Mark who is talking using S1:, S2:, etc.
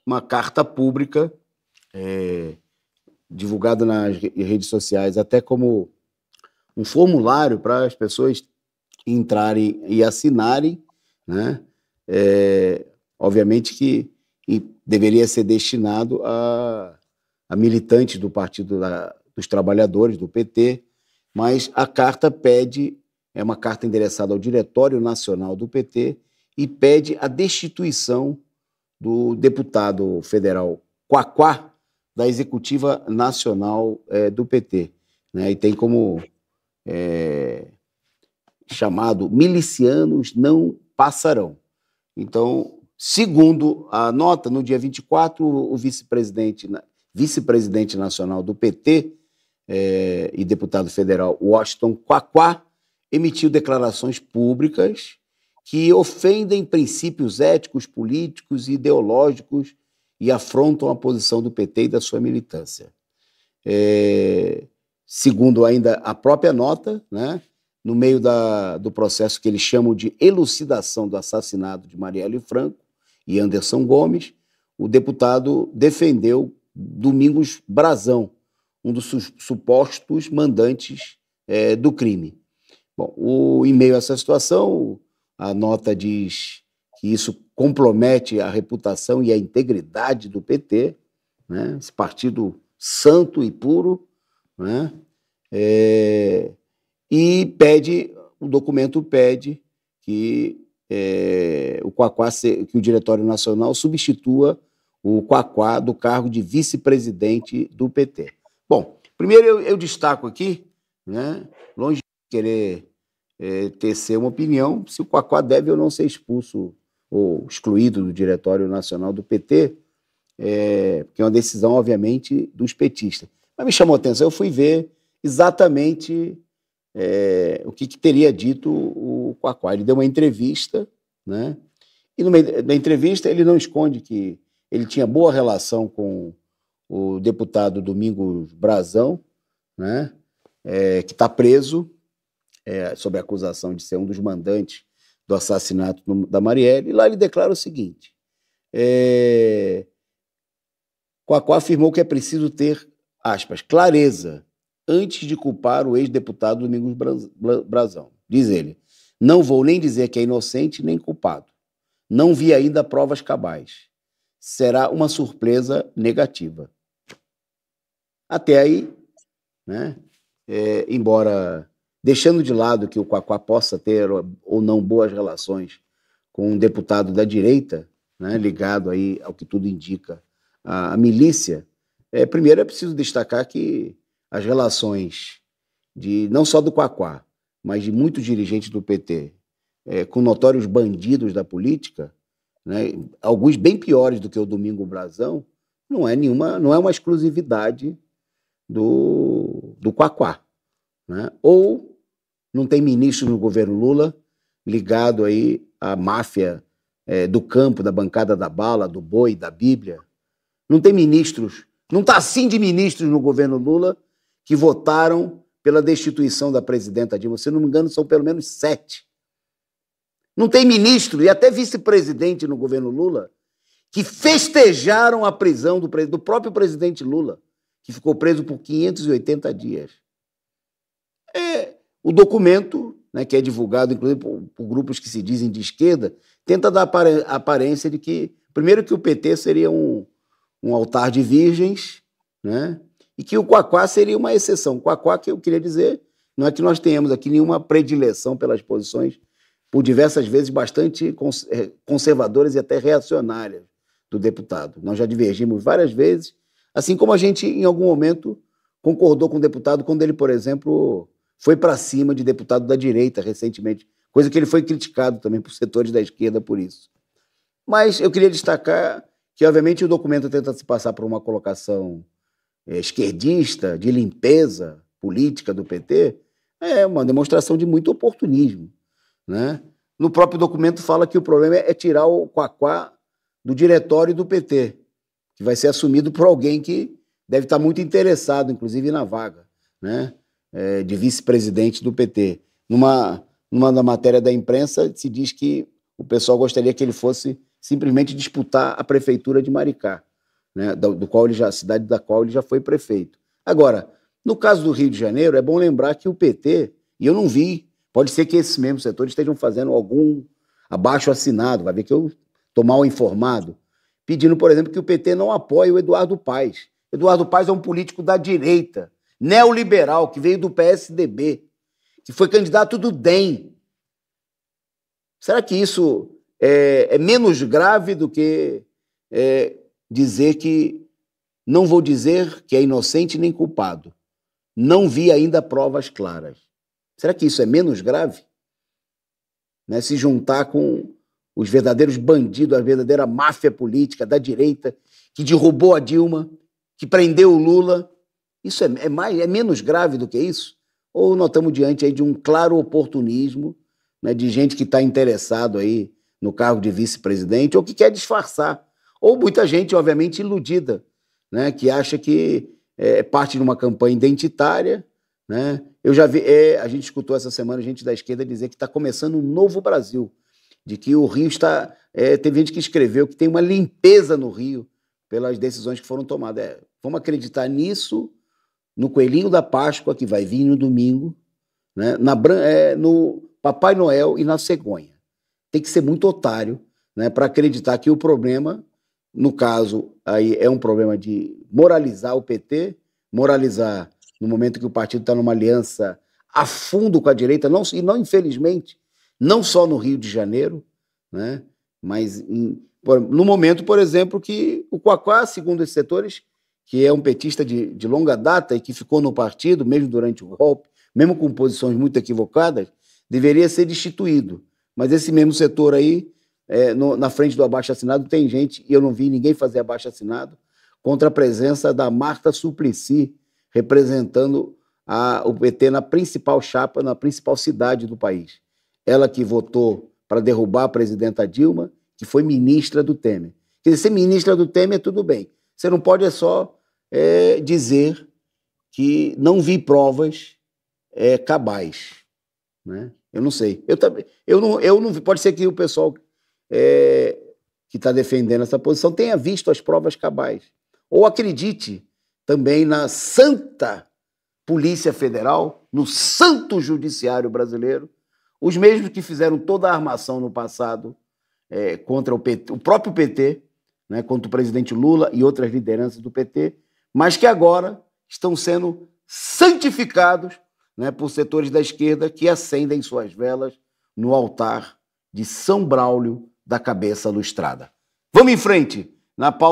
S1: uma carta pública, eh, divulgada nas redes sociais, até como um formulário para as pessoas entrarem e assinarem, né? Obviamente que deveria ser destinado a militantes do Partido dos Trabalhadores, do PT, mas a carta pede, é uma carta endereçada ao Diretório Nacional do PT e pede a destituição do deputado federal Quaquá da Executiva Nacional do PT, né? E tem como chamado milicianos não passarão. Então, segundo a nota, no dia 24, o vice-presidente nacional do PT e deputado federal Washington Quaquá emitiu declarações públicas que ofendem princípios éticos, políticos e ideológicos e afrontam a posição do PT e da sua militância. Segundo ainda a própria nota, né, no meio do processo que eles chamam de elucidação do assassinato de Marielle Franco e Anderson Gomes, o deputado defendeu Domingos Brazão, um dos supostos mandantes do crime. Bom, em meio a essa situação, a nota diz que isso compromete a reputação e a integridade do PT, né, esse partido santo e puro, né, e o documento pede que que o Diretório Nacional substitua o Quaquá do cargo de vice-presidente do PT. Bom, primeiro eu destaco aqui, né, longe de querer tecer uma opinião, se o Quaquá deve ou não ser expulso ou excluído do Diretório Nacional do PT, porque é uma decisão, obviamente, dos petistas. Mas me chamou a atenção, eu fui ver exatamente o que teria dito o Quaquá. Ele deu uma entrevista, né? E no meio da entrevista ele não esconde que ele tinha boa relação com o deputado Domingos Brazão, né? Que está preso sob a acusação de ser um dos mandantes do assassinato da Marielle. E lá ele declara o seguinte: Quaquá afirmou que é preciso ter, aspas, clareza antes de culpar o ex-deputado Domingos Brazão. Diz ele: não vou nem dizer que é inocente nem culpado. Não vi ainda provas cabais. Será uma surpresa negativa. Até aí, né, embora deixando de lado que o Quaquá possa ter ou não boas relações com um deputado da direita, né, ligado aí ao que tudo indica à milícia, primeiro é preciso destacar que as relações não só do Quaquá, mas de muitos dirigentes do PT, com notórios bandidos da política, né, alguns bem piores do que o Domingos Brazão, não é uma exclusividade do Quaquá, né? Ou não tem ministro no governo Lula ligado aí à máfia do campo, da bancada da bala, do boi, da Bíblia. Não tem ministros, não está assim de ministros no governo Lula que votaram pela destituição da presidenta Dilma. Se não me engano, são pelo menos 7. Não tem ministro e até vice-presidente no governo Lula que festejaram a prisão do próprio presidente Lula, que ficou preso por 580 dias. O documento, né, que é divulgado, inclusive, por grupos que se dizem de esquerda, tenta dar a aparência de que, primeiro, que o PT seria um altar de virgens, né, e que o Quaquá seria uma exceção. Quaquá, que eu queria dizer, não é que nós tenhamos aqui nenhuma predileção pelas posições, por diversas vezes, bastante conservadoras e até reacionárias do deputado. Nós já divergimos várias vezes, assim como a gente, em algum momento, concordou com o deputado quando ele, por exemplo, foi para cima de deputado da direita recentemente, coisa que ele foi criticado também por setores da esquerda por isso. Mas eu queria destacar que, obviamente, o documento tenta se passar por uma colocação esquerdista, de limpeza política do PT, é uma demonstração de muito oportunismo, né? No próprio documento fala que o problema é tirar o Quaquá do diretório do PT, que vai ser assumido por alguém que deve estar muito interessado, inclusive, na vaga, né, de vice-presidente do PT. Numa da matéria da imprensa, se diz que o pessoal gostaria que ele fosse simplesmente disputar a prefeitura de Maricá, né, cidade da qual ele já foi prefeito. Agora, no caso do Rio de Janeiro, é bom lembrar que o PT, e eu não vi, pode ser que esses mesmos setores estejam fazendo algum abaixo-assinado, vai ver que eu estou mal informado, pedindo, por exemplo, que o PT não apoie o Eduardo Paes. Eduardo Paes é um político da direita, neoliberal, que veio do PSDB, que foi candidato do DEM. Será que isso é menos grave do que dizer que não vou dizer que é inocente nem culpado? Não vi ainda provas claras. Será que isso é menos grave? Né? Se juntar com os verdadeiros bandidos, a verdadeira máfia política da direita, que derrubou a Dilma, que prendeu o Lula, isso é menos grave do que isso? Ou nós estamos diante aí de um claro oportunismo, né, de gente que está interessado aí no cargo de vice-presidente ou que quer disfarçar? Ou muita gente, obviamente, iludida, né, que acha que é parte de uma campanha identitária, né? Eu já vi, a gente escutou essa semana gente da esquerda dizer que está começando um novo Brasil, de que o Rio está... teve gente que escreveu que tem uma limpeza no Rio pelas decisões que foram tomadas. Vamos acreditar nisso, no Coelhinho da Páscoa, que vai vir no domingo, né? No Papai Noel e na cegonha. Tem que ser muito otário, né, para acreditar que o problema, no caso, aí é um problema de moralizar o PT, moralizar no momento que o partido está numa aliança a fundo com a direita, não infelizmente, não só no Rio de Janeiro, né, mas no momento, por exemplo, que o Quaquá, segundo esses setores, que é um petista de longa data e que ficou no partido, mesmo durante o golpe, mesmo com posições muito equivocadas, deveria ser destituído. Mas esse mesmo setor aí, na frente do abaixo-assinado, tem gente, e eu não vi ninguém fazer abaixo-assinado, contra a presença da Marta Suplicy, representando o PT na principal chapa, na principal cidade do país. Ela que votou para derrubar a presidenta Dilma, que foi ministra do Temer. Quer dizer, ser ministra do Temer, tudo bem. Você não pode só dizer que não vi provas cabais, né? Eu não sei. Eu não, pode ser que o pessoal que está defendendo essa posição tenha visto as provas cabais. Ou acredite também na santa Polícia Federal, no santo judiciário brasileiro, os mesmos que fizeram toda a armação no passado contra o próprio PT, né, contra o presidente Lula e outras lideranças do PT, mas que agora estão sendo santificados, né, por setores da esquerda que acendem suas velas no altar de São Braulio da cabeça lustrada. Vamos em frente, na pauta.